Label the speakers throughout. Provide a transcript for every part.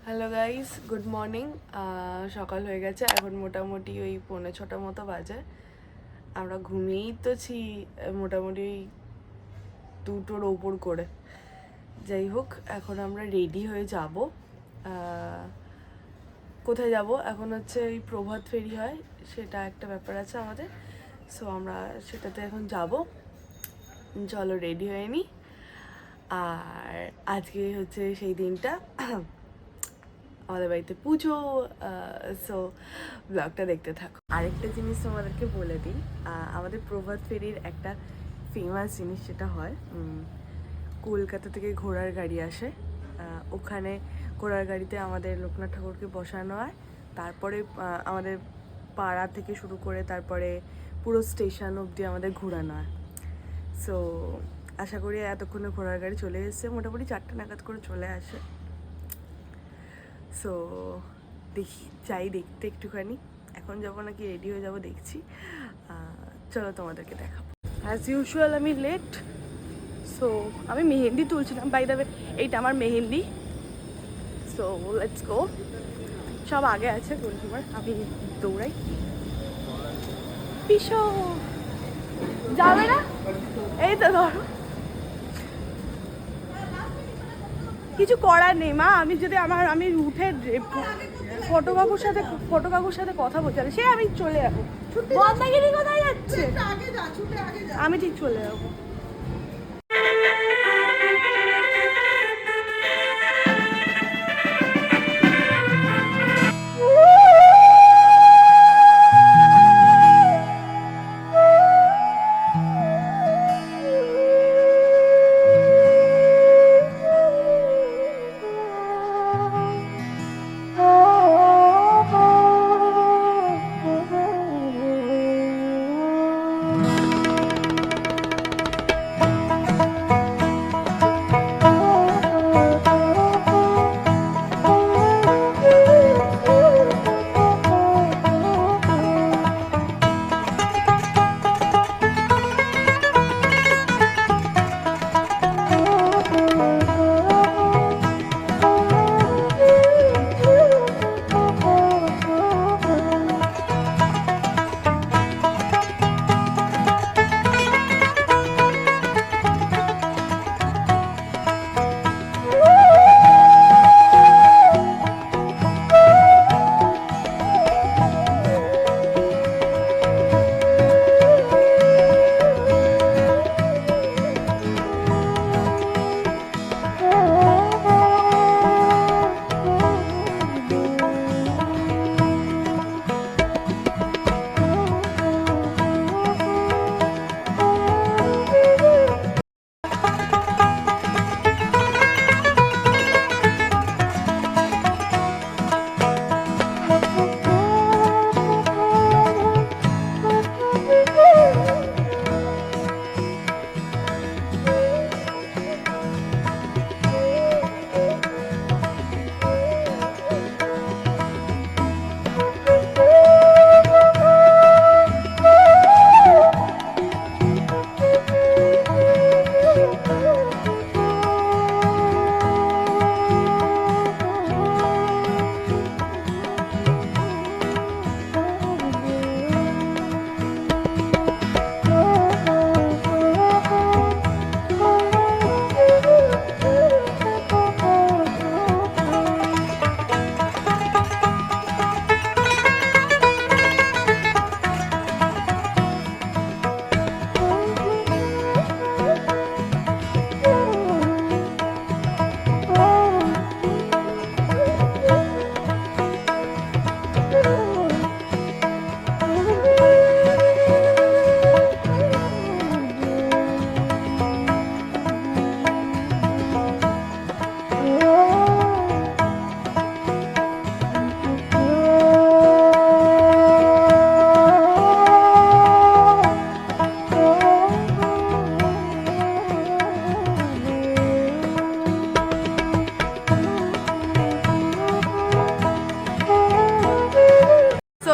Speaker 1: Hello guys, good morning. সকাল হয়ে গেছে, এখন মোটামুটি ওই 5:45 মতো বাজে। আমরা ঘুমিয়েই তো ছি মোটামুটি 2টোর ওপর করে। যাই হোক, এখন আমরা রেডি হয়ে যাব। কোথায় যাব এখন হচ্ছে ওই প্রভাত ফেরি হয়, সেটা একটা ব্যাপার আছে আমাদের। সো আমরা সেটাতে এখন যাব। চলো রেডি হয়ে নিই। আর আজকে হচ্ছে সেই দিনটা, আমাদের বাড়িতে পুজো। সো ব্লগটা দেখতে থাকো। আরেকটা জিনিস তোমাদেরকে বলে দিই, আমাদের প্রভাত ফেরির একটা ফেমাস জিনিস যেটা হয়, কলকাতা থেকে ঘোড়ার গাড়ি আসে। ওখানে ঘোড়ার গাড়িতে আমাদের লোকনাথ ঠাকুরকে বসানো হয়। তারপরে আমাদের পাড়া থেকে শুরু করে তারপরে পুরো স্টেশন অবধি আমাদের ঘোরানো হয়। সো আশা করি এতক্ষণে ঘোড়ার গাড়ি চলে এসেছে, মোটামুটি 4টে নাগাদ করে চলে আসে। সো দেখি, চাই দেখতে একটুখানি। এখন যাবো নাকি রেডি হয়ে যাবো দেখছি। চলো তোমাদেরকে দেখাবো। অ্যাজ ইউজুয়াল আমি লেট। সো আমি মেহেন্দি তুলছিলাম, বাই দ্য ওয়ে এইটা আমার মেহেন্দি। So let's go. সব আগে আছে কনজিউমার, আমি দৌড়াই। পিসো যাবে না, এই তো ধরো। কিছু করার নেই মা, আমি যদি আমি উঠে ফটোকাকুর সাথে কথা বলতে হবে, সে আমি চলে যাবো। বদনাগিরি কোথায় যাচ্ছে, আমি ঠিক চলে যাবো।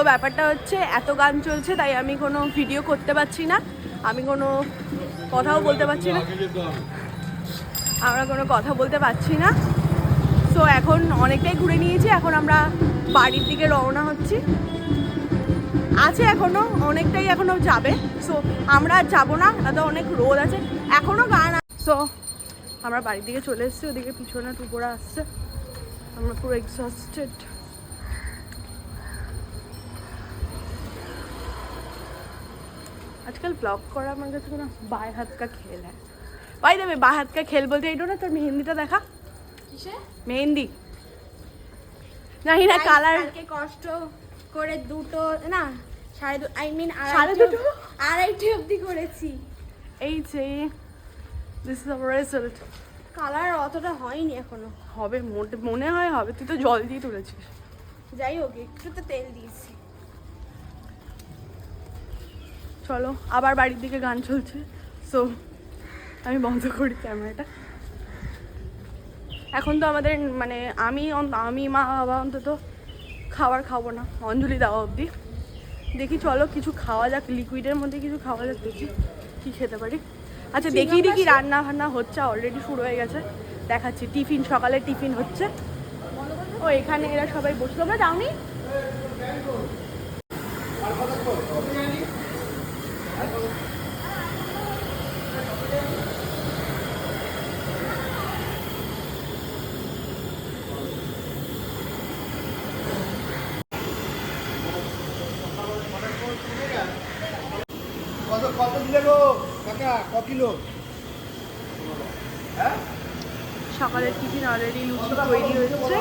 Speaker 1: ব্যাপারটা হচ্ছে এত গান চলছে তাই আমি কোনো ভিডিও করতে পারছি না। আমি কোনো কথাও বলতে পারছি না, আমরা কোনো কথা বলতে পারছি না। সো এখন অনেকটাই ঘুরে নিয়েছি, এখন আমরা বাড়ির দিকে রওনা হচ্ছি। আছে এখনো অনেকটাই, এখনো যাবে। সো আমরা যাবো না, এত অনেক রোদ আছে এখনো গান। সো আমরা বাড়ির দিকে চলে এসেছি, ওদিকে পিছনে টুকরা আসছে, আমরা পুরো এক্সস্টেড। আজকাল ব্লগ করা আমার কাছে কোনো বাই হাত কা খেল হ্যাঁ। ভাই দেবে বাই হাত কা খেল বলতে এইটা না, তোর মেহেন্দিটা দেখা। মেহেন্দি নাহি না, কালার
Speaker 2: কষ্ট করে দুটো না
Speaker 1: সাড়ে দুটো
Speaker 2: আড়াইটে অবধি করেছি।
Speaker 1: এই যে this is our result.
Speaker 2: Colour অতটা হয়নি এখনো,
Speaker 1: হবে মনে হয় হবে, তুই তো জল দিয়ে তুলেছিস।
Speaker 2: যাই হোক একটু তো তেল দিয়েছি।
Speaker 1: চলো আবার বাড়ির দিকে গান চলছে। সো আমি বন্ধ করি ক্যামেরাটা। এখন তো আমাদের মানে আমি মা বাবা অন্তত খাবার খাবো না অঞ্জলি দেওয়া অবধি। দেখি চলো কিছু খাওয়া যাক, লিকুইডের মধ্যে কিছু খাওয়া যাক, দেখি কী খেতে পারি। আচ্ছা দেখি দেখি রান্না ফান্না হচ্ছে, অলরেডি শুরু হয়ে গেছে, দেখাচ্ছি। টিফিন, সকালে টিফিন হচ্ছে। ও এখানে এরা সবাই বসলো, না যাওনি?
Speaker 3: কত দিলে গো কাকা, ক কিলো? হ্যাঁ
Speaker 1: সকালের টিফিন অলরেডি লুচি তৈরি হচ্ছে।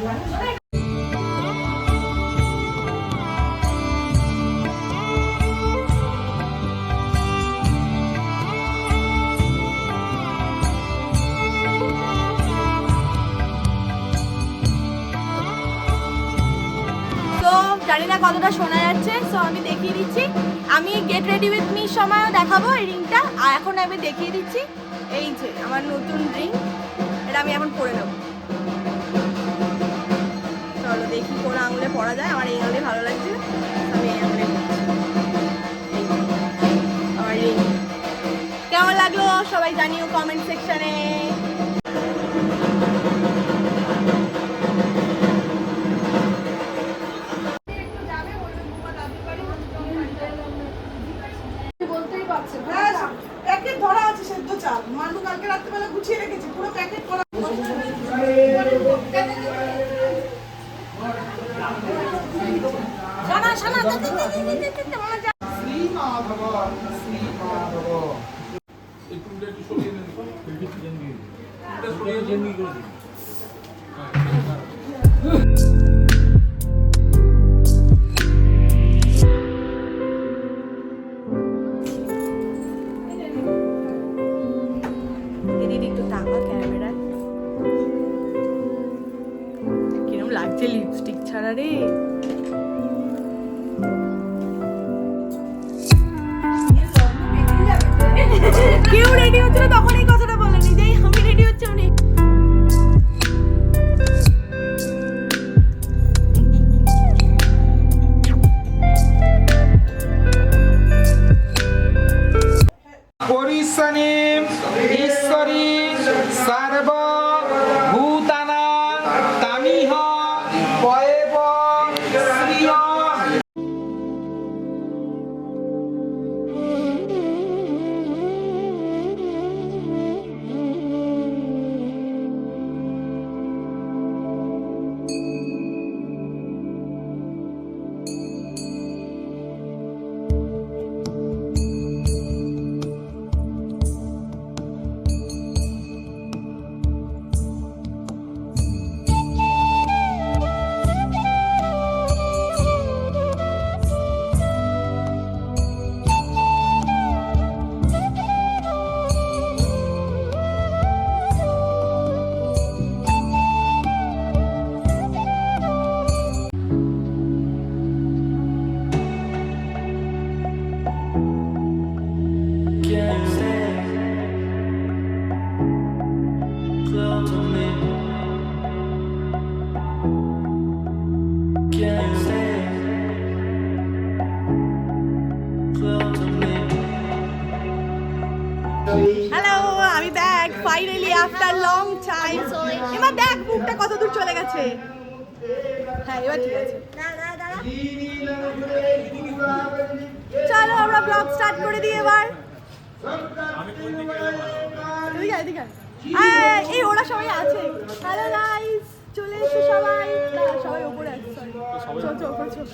Speaker 2: তো জানি না কতটা শোনা যাচ্ছে, সো আমি দেখিয়ে দিচ্ছি। আমি গেট রেডি উইথ মি সময়ও দেখাবো এই রিংটা, আর এখন আমি দেখিয়ে দিচ্ছি এই যে আমার নতুন রিং, এটা আমি এখন পরে নেবো। চলো দেখি কোন আঙুলে পরা যায়, আমার এই আঙুলে ভালো লাগছে, আমি এই আঙুলে পরছি। এই যে, আমার রিং কেমন লাগলো সবাই জানিও কমেন্ট সেকশনে।
Speaker 4: প্যাকেট ধরা আছে সেদ্ধ চাল, মান্ডু কালকে রাত্রিবেলা গুছিয়ে রেখেছি, পুরো প্যাকেট করা।
Speaker 2: শোনা শোনা
Speaker 3: শ্রীমাধব শ্রীমাধব
Speaker 5: একটু সরিয়ে দেন, এটা সরিয়ে জেনি করে দিন।
Speaker 2: দিদি একটু তাকা ক্যামেরা, কিরম লাগছে লিপস্টিক ছাড়া রে। কেউ রেডি হচ্ছে না তখন এই কথাটা বলেনি যে আমি রেডি হচ্ছে উনি।
Speaker 3: পরিসনীম ঈশ্বরী সর্ব ভূতানা তামিহ পয়েব শ্রিয়।
Speaker 2: হ্যালো, আমি back finally after long time. এবার দেখ মুখটা কত দূর চলে গেছে। হ্যাঁ এবার ঠিক আছে। চলো আমরা ব্লগ স্টার্ট করে দিই এবার। এদিকে আয়, এদিকে আয়। এই ওরা সবাই আছে। হ্যালো গাইস, চলে এসো সবাই। না সবাই উপরে আছে, সরি। চল চল উপরে চল।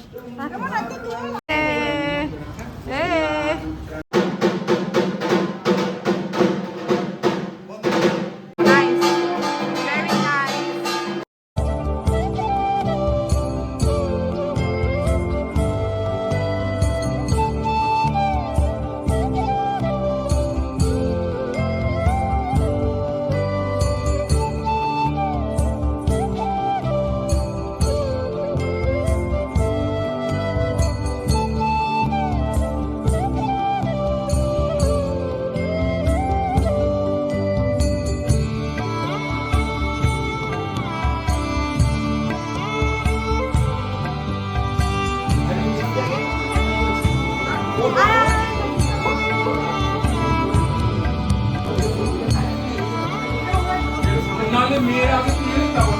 Speaker 5: নালে মেয়েরা আগে তুলে নিতে হবে।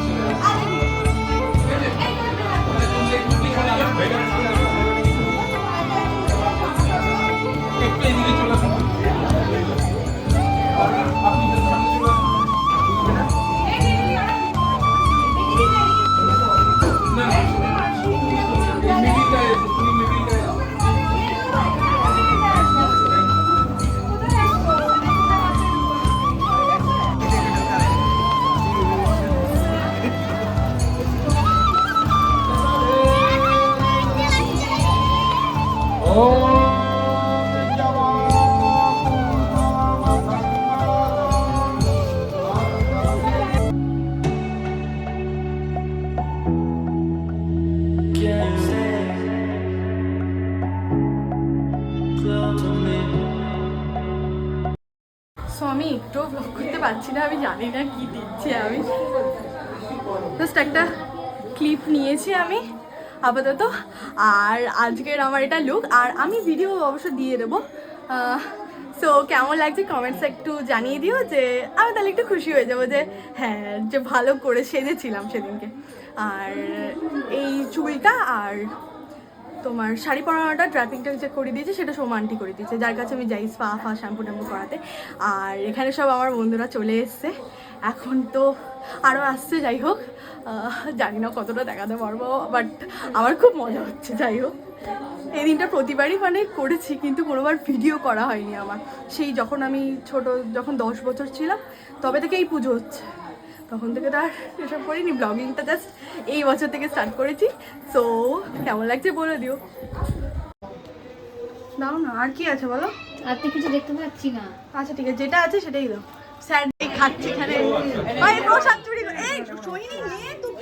Speaker 5: একটু এদিকে চলে আসুন। আপনি যদি সামনে চলে আসুন। না মিডিলটায় এসো, তুমি মিডিলটায় এসো।
Speaker 2: সো আমি একটু ব্লগ করতে পারছি না, আমি জানি না কি দিচ্ছে। আমি জাস্ট একটা ক্লিপ নিয়েছি আমি আপাতত। আর আজকের আমার এটা লুক, আর আমি ভিডিও অবশ্য দিয়ে দেবো। সো কেমন লাগছে কমেন্টসে একটু জানিয়ে দিও, যে আমি তাহলে একটু খুশি হয়ে যাবো যে হ্যাঁ, যে ভালো করে সেজেছিলাম সেদিনকে। আর এই চুলটা আর তোমার শাড়ি পরানোটা ড্রাপিংটা যে করে দিয়েছে সেটা সোমা আন্টি করে দিয়েছে, যার কাছে আমি যাই স্পা শ্যাম্পু ট্যাম্পু করাতে। আর এখানে সব আমার বন্ধুরা চলে এসছে, এখন তো আরও আসছে। যাই হোক, জানি না কতটা দেখাতে পারবো, বাট আমার খুব মজা হচ্ছে। যাই হোক, এই দিনটা প্রতিবারই মানে করেছি, কিন্তু কোনোবার ভিডিও করা হয়নি আমার। সেই যখন আমি যখন 10 বছর ছিলাম তবে থেকে এই পুজো হচ্ছে, তখন থেকে তো আর এসব করিনি। ব্লগিংটা জাস্ট এই বছর থেকে স্টার্ট করেছি। সো কেমন লাগছে বলে দিও। দাও না, আর কি আছে বলো?
Speaker 6: আর তো কিছু দেখতে পাচ্ছি না।
Speaker 2: আচ্ছা ঠিক আছে, যেটা আছে সেটাই দাও। স্যার এই খাচ্ছি এখানে, ভাই প্রসাদ চুরি এই সোহিনী নিয়ে তুই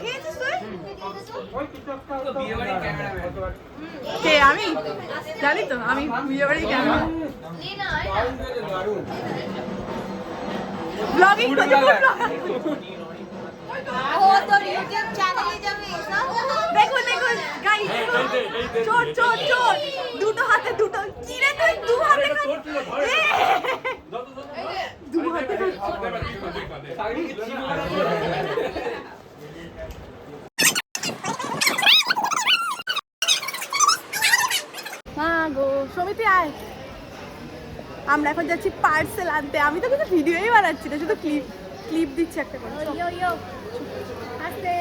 Speaker 2: খেয়েছিস তুই? কে আমি জানি তো, আমি বিয়ে বাড়ি ক্যামেরা ব্লগিং করছি।
Speaker 6: ও তোর ইউটিউব চ্যানেলে যাবে এসব?
Speaker 2: দেখুন দেখুন গাইস, চোর চোর চোর, দুটো হাতে দুটো। কি রে তুই দু হাতে দু হাতে মা গো, সমিতি আয়। আমরা এখন যাচ্ছি পার্সেল আনতে। আমি তো কিছু ভিডিওই বানাচ্ছি না, শুধু ক্লিপ দিচ্ছি একটা করে।
Speaker 6: ইয়ো ইয়ো আস্তে।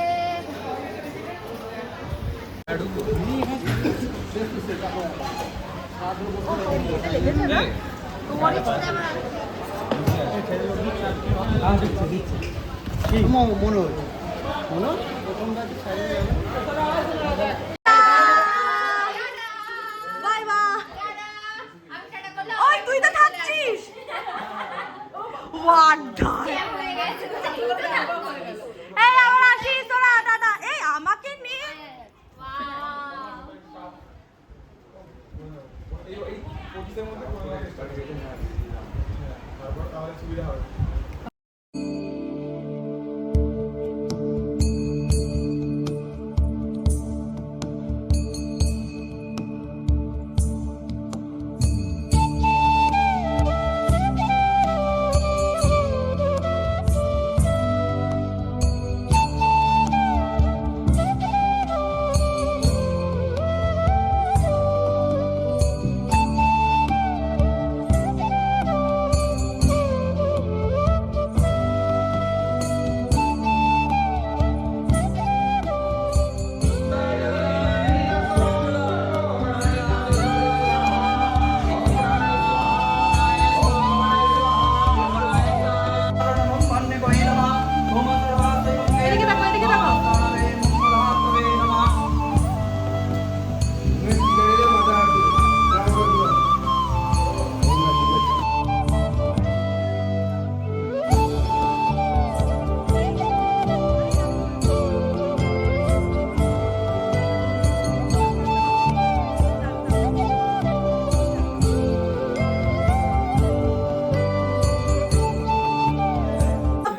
Speaker 2: Bye bye. ওই তুই তো থাকছিস। ওয়ান্ডার। এই আবার আসিস তোরা, দাদা এই আমাকে নিয়ে। এদিকে দেখো, এদিকে দেখো।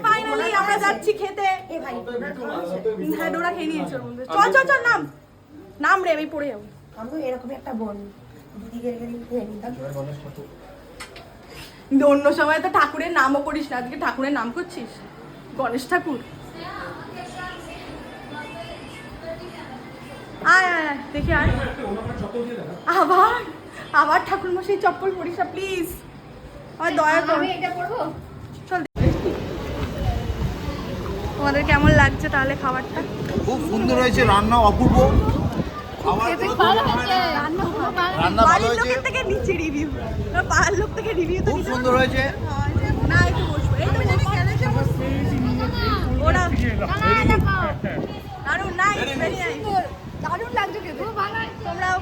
Speaker 2: ফাইনালি আমরা যাচ্ছি খেতে। এ ভাই হ্যাঁ, ডোরা খেয়ে নিয়েছে ওর মধ্যে। চল চল চল, নাম নাম রে, আমি পড়ে যাবো।
Speaker 7: আমি তো এরকমই একটা বোন দিদি গেলে নিতাম।
Speaker 2: অন্য সময় তো ঠাকুরের নামও করিস না, আজকে ঠাকুরের নাম করছিস? গণেশ ঠাকুর। আয় আয় আয়, দেখি আয়। আবার আবার ঠাকুর মশাই চপ্পল পরিস না প্লিজ, আমার দয়া কর।
Speaker 6: আমি এটা পড়বো?
Speaker 2: চল। তোমাদের কেমন লাগছে তাহলে খাবারটা?
Speaker 8: খুব সুন্দর হয়েছে, রান্না অপূর্ব। খাবার
Speaker 6: ভালো হয়েছে, রান্না খুব ভালো।
Speaker 8: রান্না ভালো
Speaker 2: বাড়ির
Speaker 8: হয়েছে,
Speaker 2: লোকের থেকে নিচে রিভিউ, পাড়ার লোক থেকে রিভিউ তো
Speaker 8: খুব
Speaker 2: নিতে
Speaker 8: সুন্দর হয়েছে।
Speaker 2: না, একটু বসবো। এই তো ওরা দারুণ, নাইস, ভেরি নাইস।
Speaker 6: দারুণ লাগছে খেতে। খুব ভালো হয়েছে।
Speaker 2: তোমরাও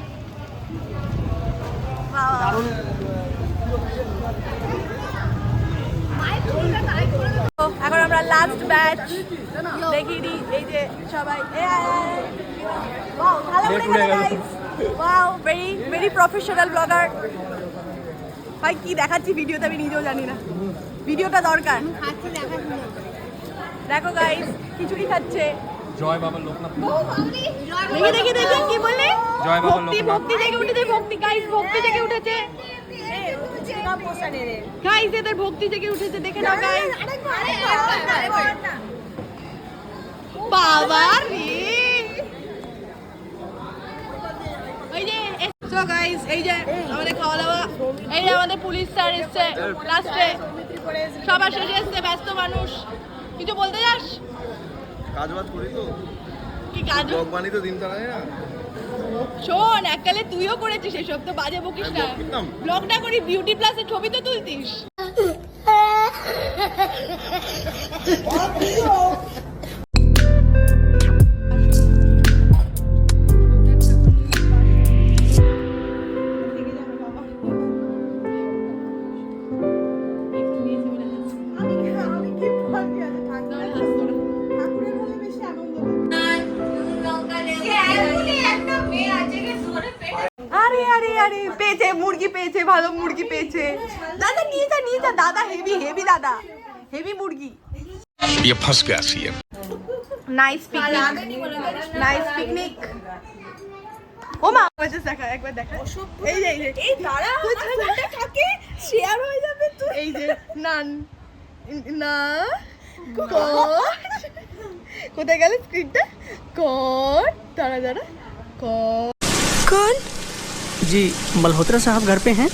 Speaker 2: এখন আমরা লাস্ট ব্যাচ দেখিয়ে দিই এই যে সবাই wow very very professional blogger ভাই কি দেখাচ্ছি ভিডিওতে আমি নিজেও জানি না ভিডিওটা দরকার দেখো গাইস খিচুড়ি খাচ্ছে
Speaker 3: জয় বাবা লোকনাথ
Speaker 2: দেখি দেখি দেখি কি বললি
Speaker 3: জয় বাবা
Speaker 2: ভক্তি ভক্তি থেকে উঠেছে ভক্তি গাইস ভক্তি থেকে উঠেছে গাইস এদের ভক্তি থেকে উঠেছে দেখে নাও গাইস বাবা রে এই যে সো গাইস এই যে আমাদের খাওয়া দাওয়া এই যে আমাদের পুলিশ স্যার এসেছে লাস্টে সবার শেষে এসেছে ব্যস্ত মানুষ কিছু বলতে যাস
Speaker 8: কাজ বাজ করি তো
Speaker 2: কি কাজ
Speaker 8: ব্লগ বানি তো দিন চালাই না
Speaker 2: শোন এককালে তুইও করেছিস এসব তো বাজে বকিস না ব্লগটা করি বিউটি প্লাসে ছবি তো তুলতিস
Speaker 4: আমি কি ভাবি আছে ঠাকুরের হলে বেশি আনন্দ
Speaker 2: আরে আরে আরে পেয়েছে মুরগি পেয়েছে ভালো মুরগি পেয়েছে দাদা নিয়ে যা দাদা হেভি হেভি দাদা হেভি মুরগি
Speaker 9: ये फंस गया सीएम
Speaker 2: নাইস পিকনিক ও মা বলছে দেখা একবার দেখা এই যে এই দাঁড়া কাকে শেয়ার হয়ে যাবে তুই এই যে নান না কোথায় গেল স্ক্রিনটা কর দাঁড়া कौन
Speaker 10: जी मल्होत्रा साहब घर पे हैं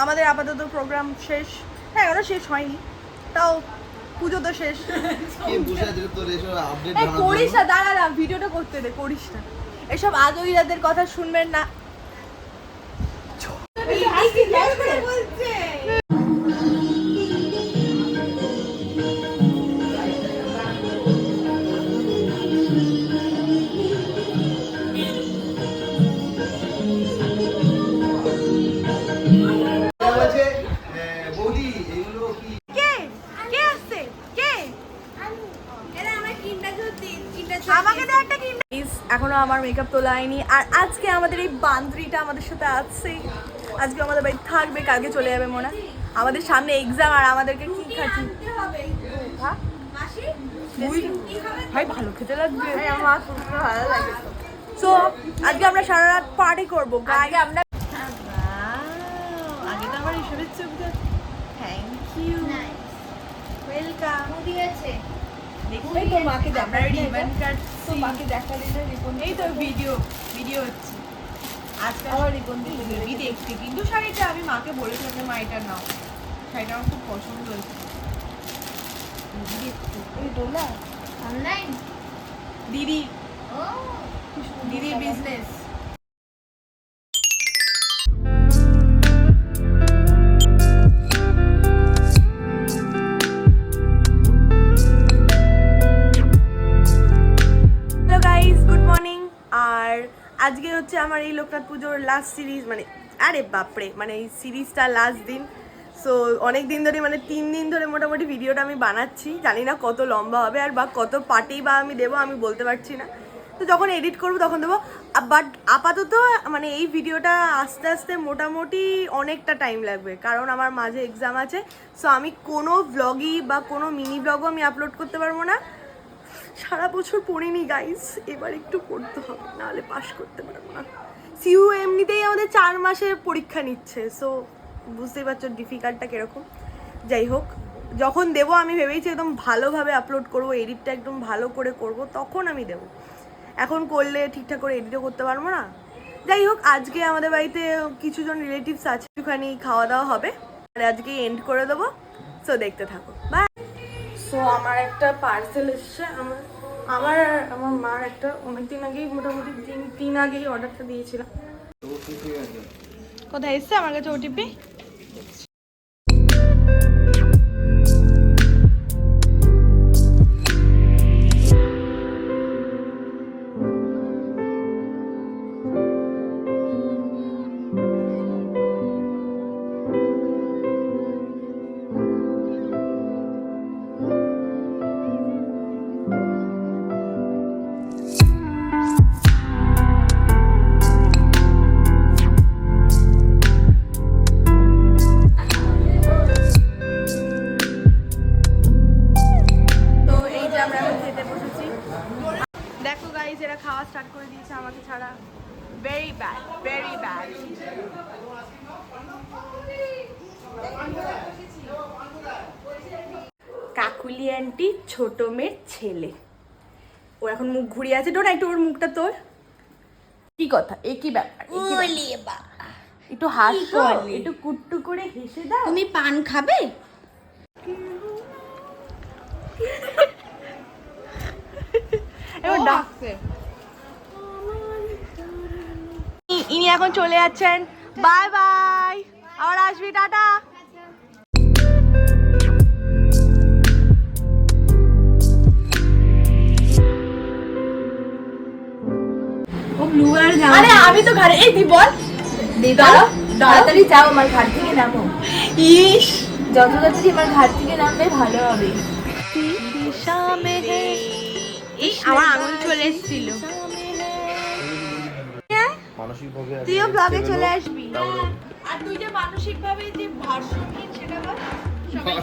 Speaker 2: আমাদের আপাতত প্রোগ্রাম শেষ হ্যাঁ ওরা শেষ হয়নি তাও পুজো তো শেষ করিস না দাঁড়া ভিডিওটা করতে দে করিস না এসব আদরিয়াদের কথা শুনবেন না এখনো আমার মেকআপ তোলা হয়নি আর আজকে আমাদের এই বান্ধবীটা আমাদের সাথে আছে আজকে আমাদের বাড়ি থাকবে কালকে চলে যাবে মনে হয় আমাদের সামনে এক্সাম আর আমাদেরকে কি খাচ্ছি ভাই ভালো খেতে লাগবে আমার ভালো লাগে সো আজকে আমরা সারা রাত পার্টি করবো আগে আমরা আগে তো আমার ঈশ্বরের চোখ থ্যাংক ইউ ওয়েলকাম
Speaker 6: দিয়েছে
Speaker 2: এই তো মাকে দেখা রিবন কাট তো মাকে দেখা দিলে রিবন এই তো ভিডিও হচ্ছে আজকে আবার রিবন দিয়ে বেবি দেখছি কিন্তু শাড়িটা আমি মাকে বলেছিলাম যে মা এটা নাও শাড়িটা আমার খুব পছন্দ হয়েছে এই দোলা
Speaker 6: অনলাইন
Speaker 2: দিদি
Speaker 6: ও
Speaker 2: দিদির বিজনেস আজকে হচ্ছে আমার এই লোকনাথ পুজোর লাস্ট সিরিজ মানে আরে বাপরে মানে এই সিরিজটা লাস্ট দিন সো অনেক দিন ধরে মানে 3 দিন ধরে মোটামুটি ভিডিওটা আমি বানাচ্ছি জানি না কত লম্বা হবে আর বা কত পার্টি বা আমি দেবো আমি বলতে পারছি না তো যখন এডিট করবো তখন দেবো বাট আপাতত মানে এই ভিডিওটা আস্তে আস্তে মোটামুটি অনেকটা টাইম লাগবে কারণ আমার মাঝে এক্সাম আছে সো আমি কোনো ব্লগই বা কোনো মিনি ব্লগও আমি আপলোড করতে পারবো না সারা বছর পড়িনি গাইস এবার একটু পড়তে হবে নাহলে পাস করতে পারবো না সিইউ এমনিতেই আমাদের 4 মাসের পরীক্ষা নিচ্ছে সো বুঝতেই পারছো ডিফিকাল্টটা কীরকম যাই হোক যখন দেবো আমি ভেবেছি একদম ভালোভাবে আপলোড করবো এডিটটা একদম ভালো করে করব তখন আমি দেবো এখন করলে ঠিকঠাক করে এডিটও করতে পারবো না যাই হোক আজকে আমাদের বাড়িতে কিছুজন রিলেটিভস আছে একটুখানি খাওয়া দাওয়া হবে আর আজকে এন্ড করে দেবো সো দেখতে থাকো বাই সো আমার একটা পার্সেল এসছে আমার মার একটা অনেকদিন আগেই মোটামুটি 3 দিন আগেই অর্ডারটা দিয়েছিলাম কোথায় এসছে আমার কাছে ওটিপি মিলি আন্টি ছোট মেয়ের ছেলে। ও এখন মুখ ঘুরিয়ে আছে, ডোনা একটু ওর মুখটা তোর। কি কথা, এ কি ব্যাপার? একটু হাসো, একটু কুট্টু করে হেসে দাও।
Speaker 6: তুমি পান খাবে?
Speaker 2: এবার ডাকছে। ইনি এখন চলে যাচ্ছেন, বাই বাই, আবার আসবি, টাটা। আরে আমি তো ঘরে, এই দি বল, দাঁড়াও
Speaker 7: তাড়াতাড়ি যাও, আমার ঘাট থেকে নামো।
Speaker 2: ইস
Speaker 7: যত তাড়াতাড়ি আমার ঘাট থেকে নামবে ভালো হবে।
Speaker 2: এই আমার আঙুল চলে এসেছিল। তুইও ব্লগে চলে আসবি। আর তুই যে মানসিক ভাবে যে ভারসাম্যহীন সেটা বল। সবাই